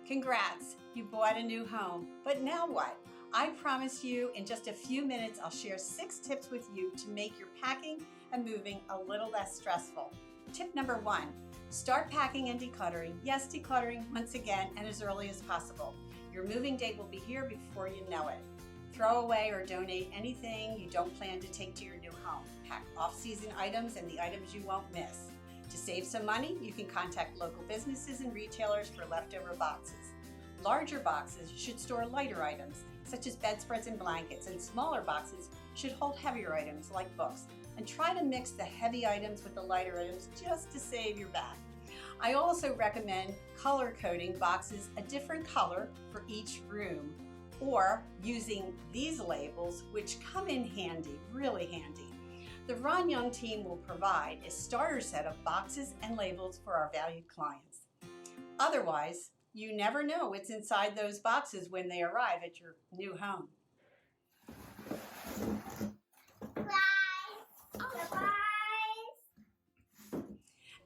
Congrats, you bought a new home. But now what? I promise you in just a few minutes I'll share 6 tips with you to make your packing and moving a little less stressful. Tip number 1, start packing and decluttering. Yes, decluttering once again and as early as possible. Your moving date will be here before you know it. Throw away or donate anything you don't plan to take to your new home. Pack off-season items and the items you won't miss. To save some money, you can contact local businesses and retailers for leftover boxes. Larger boxes should store lighter items, such as bedspreads and blankets, and smaller boxes should hold heavier items like books. And try to mix the heavy items with the lighter items just to save your back. I also recommend color coding boxes a different color for each room, or using these labels, which come in handy, really handy. The Ron Young team will provide a starter set of boxes and labels for our valued clients. Otherwise, you never know what's inside those boxes when they arrive at your new home.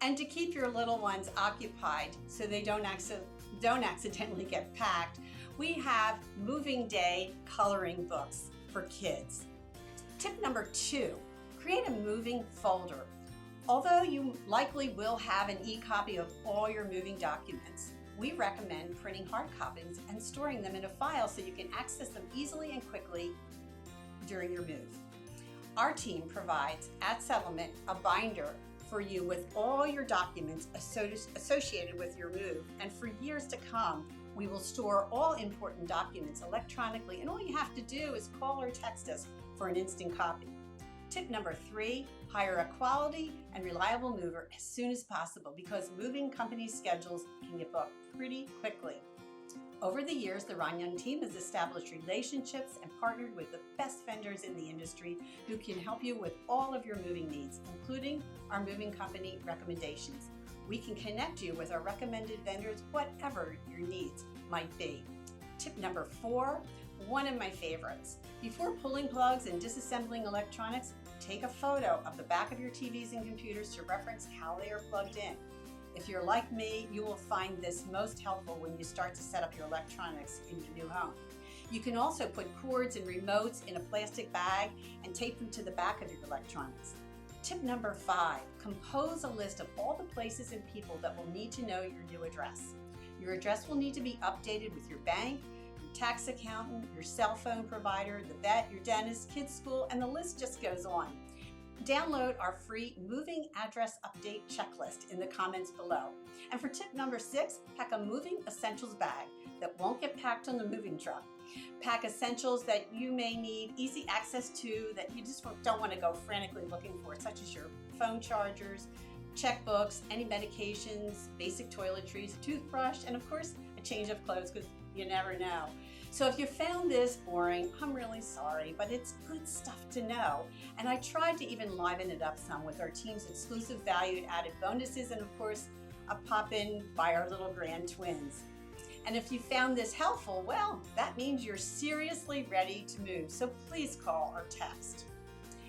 And to keep your little ones occupied so they don't accidentally get packed, we have moving day coloring books for kids. Tip number 2, create a moving folder. Although you likely will have an e-copy of all your moving documents, we recommend printing hard copies and storing them in a file so you can access them easily and quickly during your move. Our team provides, at settlement, a binder for you with all your documents associated with your move, and for years to come, we will store all important documents electronically, and all you have to do is call or text us for an instant copy. Tip number 3, hire a quality and reliable mover as soon as possible because moving companies' schedules can get booked pretty quickly. Over the years, the Ron Young team has established relationships and partnered with the best vendors in the industry who can help you with all of your moving needs, including our moving company recommendations. We can connect you with our recommended vendors, whatever your needs might be. Tip number 4, one of my favorites. Before pulling plugs and disassembling electronics, take a photo of the back of your TVs and computers to reference how they are plugged in. If you're like me, you will find this most helpful when you start to set up your electronics in your new home. You can also put cords and remotes in a plastic bag and tape them to the back of your electronics. Tip number 5, compose a list of all the places and people that will need to know your new address. Your address will need to be updated with your bank, your tax accountant, your cell phone provider, the vet, your dentist, kids' school, and the list just goes on. Download our free moving address update checklist in the comments below. And for tip number 6, pack a moving essentials bag that won't get packed on the moving truck. Pack essentials that you may need easy access to that you just don't want to go frantically looking for, such as your phone chargers, checkbooks, any medications, basic toiletries, a toothbrush, and of course, a change of clothes because you never know. So if you found this boring, I'm really sorry, but it's good stuff to know. And I tried to even liven it up some with our team's exclusive valued added bonuses and of course, a pop-in by our little grand twins. And if you found this helpful, well, that means you're seriously ready to move. So please call or text.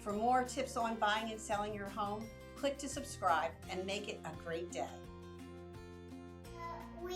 For more tips on buying and selling your home, click to subscribe and make it a great day. We